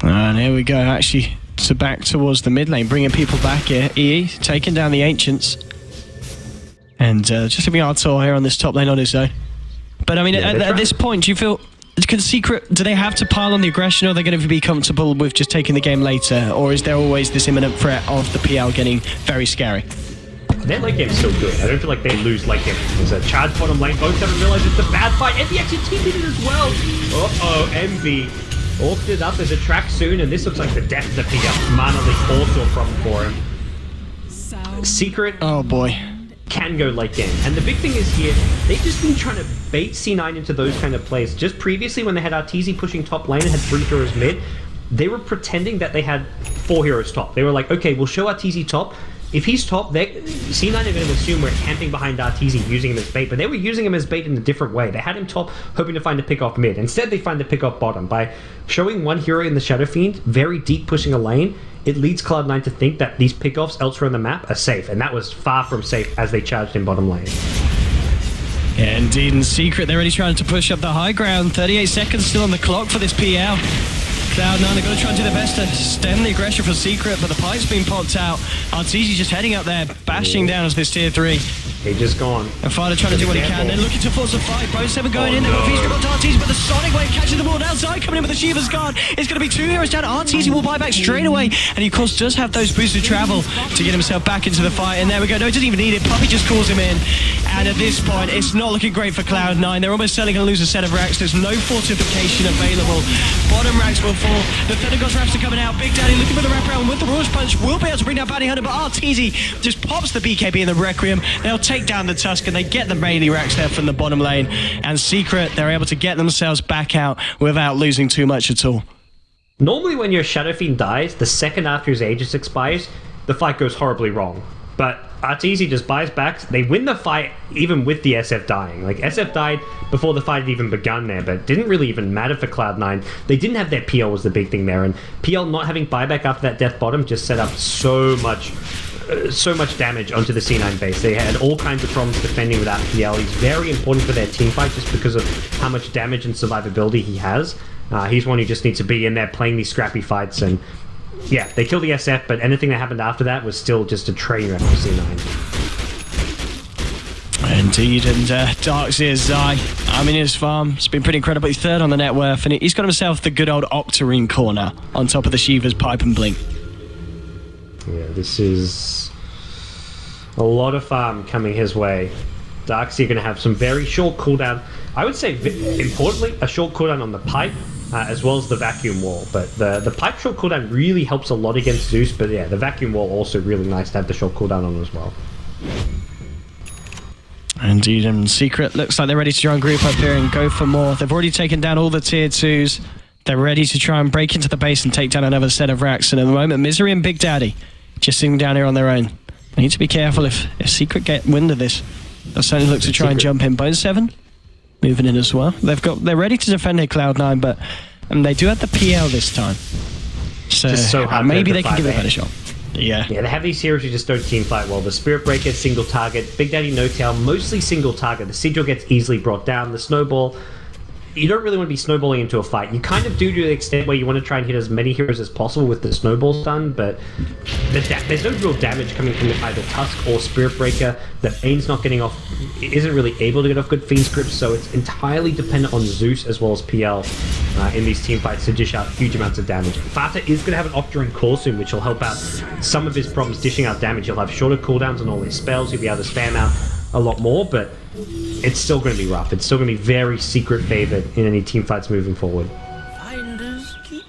team. And here we go, actually, to back towards the mid lane, bringing people back here. EE taking down the Ancients. And just leaving Artur here on this top lane on his own. But I mean, at this point, do you feel... Can Secret, do they have to pile on the aggression, or are they going to be comfortable with just taking the game later? Or is there always this imminent threat of the PL getting very scary? Their late game's still good. I don't feel like they lose late game. There's a charge bottom lane. Both haven't realized it's a bad fight. Envy actually TP'd it as well. Uh-oh, Envy orked it up as a track soon, and this looks like the death of the PL. Mana Leak also a problem for him. Secret. Oh boy. Can go late game. And the big thing is here, they've just been trying to bait C9 into those kind of plays. Just previously when they had Arteezy pushing top lane and had 3 heroes mid, they were pretending that they had 4 heroes top. They were like, okay, we'll show Arteezy top. If he's top, C9 are going to assume we're camping behind Arteezy, using him as bait, but they were using him as bait in a different way. They had him top, hoping to find a pick off mid. Instead, they find the pick off bottom. By showing one hero in the Shadow Fiend, very deep pushing a lane, it leads Cloud9 to think that these pickoffs elsewhere on the map are safe, and that was far from safe as they charged in bottom lane. Yeah, indeed, in Secret, they're already trying to push up the high ground. 38 seconds still on the clock for this PL. Cloud9 are going to try and do their best to stem the aggression for Secret, but the pipe's been popped out. Arteezy just heading up there, bashing down as this tier 3. They just gone. And Fighter trying to do what he can. They're looking to force a fight. bo3 going in. They've got Feast Grip on Arteezy, but the Sonic Wave catches the ball down. Zai coming in with the Shiva's Guard. It's going to be 2 heroes down. Arteezy will buy back straight away. And he, of course, does have those boosted travel to get himself back into the fight. And there we go. No, he doesn't even need it. Puppey just calls him in. And at this point, it's not looking great for Cloud9. They're almost certainly going to lose a set of racks. There's no fortification available. Bottom racks will fall. The Thundergods racks are coming out. Big Daddy looking for the wraparound with the Rouge Punch. Will be able to bring down Bounty Hunter, but Arteezy just pops the BKB in the Requiem. They'll take down the Tusk, and they get the melee racks there from the bottom lane. And Secret, they're able to get themselves back out without losing too much at all. Normally when your Shadow Fiend dies, the second after his Aegis expires, the fight goes horribly wrong. But Arteezy just buys back. They win the fight even with the SF dying. Like, SF died before the fight had even begun there, but it didn't really even matter for Cloud9. They didn't have their PL was the big thing there, and PL not having buyback after that death bottom just set up so much damage onto the C9 base. They had all kinds of problems defending without PL. He's very important for their team fight just because of how much damage and survivability he has. He's one who just needs to be in there playing these scrappy fights, and yeah, they killed the SF, but anything that happened after that was still just a train wreck for C9. Indeed, and Darkseer's Zai, I mean, his farm, it's been pretty incredible. He's third on the net worth, and he's got himself the good old Octarine corner on top of the Shiva's Pipe and Blink. Yeah, this is a lot of farm coming his way. Darkseer going to have some very short cooldown. I would say, importantly, a short cooldown on the Pipe, as well as the Vacuum Wall. But the Pipe short cooldown really helps a lot against Zeus, but yeah, the Vacuum Wall also really nice to have the short cooldown on as well. Indeed, and Secret looks like they're ready to try and group up here and go for more. They've already taken down all the tier 2s. They're ready to try and break into the base and take down another set of racks. And at the moment, Misery and Big Daddy just sitting down here on their own. They need to be careful if Secret get wind of this. They'll certainly look to try and jump in. bo3 moving in as well. They're ready to defend here, Cloud9, but they do have the PL this time. So maybe they can give it a better shot. Yeah, they have these heroes who just don't team fight well. The Spirit Breaker, single target. Big Daddy, no tail, mostly single target. The Sigil gets easily brought down. The Snowball, you don't really want to be snowballing into a fight. You kind of do to the extent where you want to try and hit as many heroes as possible with the Snowball stun, but there's no real damage coming from either Tusk or Spirit Breaker. The Bane's not getting off, isn't really able to get off good Fiend scripts, so it's entirely dependent on Zeus as well as PL in these team fights to dish out huge amounts of damage. Fata is going to have an Octarine core soon, which will help out some of his problems dishing out damage. He'll have shorter cooldowns on all his spells. He'll be able to spam out a lot more, but it's still going to be rough. It's still going to be very Secret favored in any team fights moving forward.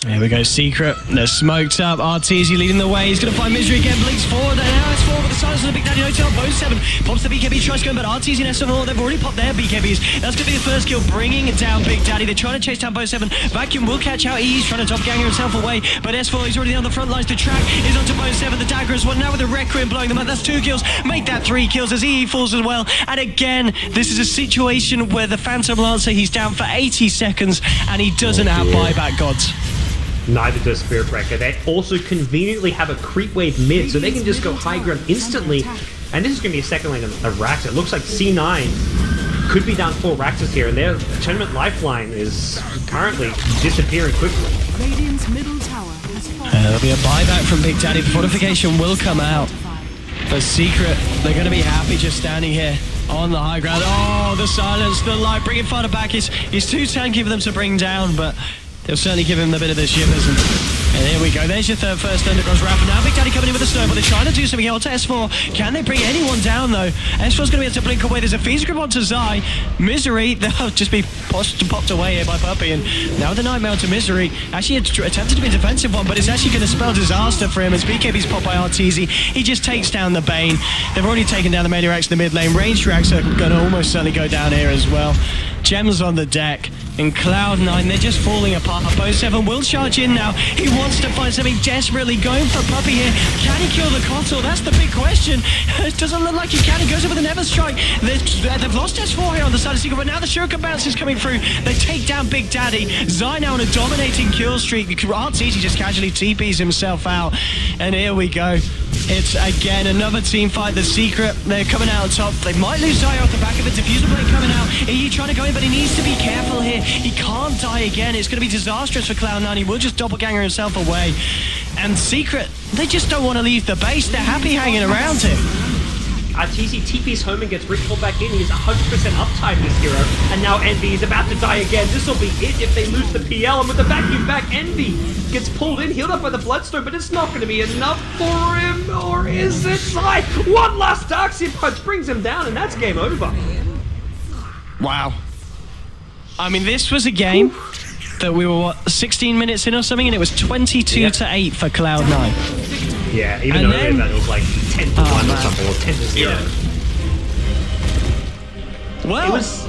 Here we go, Secret. They're smoked up. Arteezy leading the way. He's going to find Misery again. Blinks forward. And now it's forward with the silence of the Big Daddy Hotel. bo3 pops the BKB. Tries to go, but Arteezy and S4, they've already popped their BKBs. That's going to be the first kill, bringing it down Big Daddy. They're trying to chase down bo3. Vacuum will catch out. He's trying to top ganger himself away. But S4, he's already on the front lines. The track is onto bo3. The dagger as well. Now with the Requiem blowing them up. That's 2 kills. Make that 3 kills as EE falls as well. And again, this is a situation where the Phantom Lancer, he's down for 80 seconds and he doesn't have buyback gods. Neither does Spirit Breaker. They also conveniently have a creep wave mid, so they can just go high ground instantly. And this is going to be a second lane of Raxus. It looks like C9 could be down 4 Raxus here, and their tournament lifeline is currently disappearing quickly. Radiant's middle tower has fallen. There'll be a buyback from Big Daddy. The fortification will come out. The Secret, they're going to be happy just standing here on the high ground. Oh, the silence, the light, bringing Fighter back. He's too tanky for them to bring down, but they'll certainly give him a bit of the shivers. And here we go. There's your first Thundercross wrap. And now Big Daddy coming in with a snowball. They're trying to do something else to S4. Can they bring anyone down, though? S4's going to be able to blink away. There's a Fiend Grip onto Zai. Misery, they'll just be popped away here by Puppey. And now the Nightmare to Misery. Actually attempted to be a defensive one, but it's actually going to spell disaster for him as BKB's popped by Arteezy. He just takes down the Bane. They've already taken down the melee racks in the mid lane. Range racks are going to almost certainly go down here as well. Gems on the deck. In Cloud9, they're just falling apart. bo3 will charge in now. He wants to find something desperately. Going for Puppey here. Can he kill the console? That's the big question. It doesn't look like he can. He goes in with an Ever Strike. They've lost S4 here on the side of Secret, but now the Shuriken bounce is coming through. They take down Big Daddy. Zai now on a dominating kill streak. Arteezy just casually TPs himself out. And here we go. It's again another team fight. The Secret, they're coming out on top. They might lose Zai off the back of it. Diffuser Blade coming out. He's trying to go in, but he needs to be careful here. He can't die again. It's going to be disastrous for Cloud9. He will just doppelganger himself away. And Secret, they just don't want to leave the base. They're happy hanging around here. TC TP's home and gets recalled back in. He's 100% uptime, this hero. And now Envy is about to die again. This will be it if they lose the PL. And with the vacuum back, Envy gets pulled in, healed up by the Bloodstone, but it's not going to be enough for him. Or is it? One last Darkseid punch brings him down, and that's game over. Wow. I mean, this was a game that we were, what, 16 minutes in or something, and it was 22 to 8 for Cloud9. Yeah, even though that was like 10 to 1 or something, or 10 to 0. Yeah. Well, It was...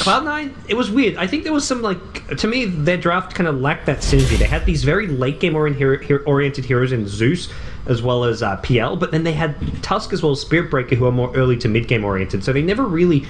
Cloud9, it was weird. I think there was some, like, to me, their draft kind of lacked that synergy. They had these very late game oriented heroes in Zeus, as well as PL, but then they had Tusk as well as Spirit Breaker, who are more early to mid game oriented, so they never really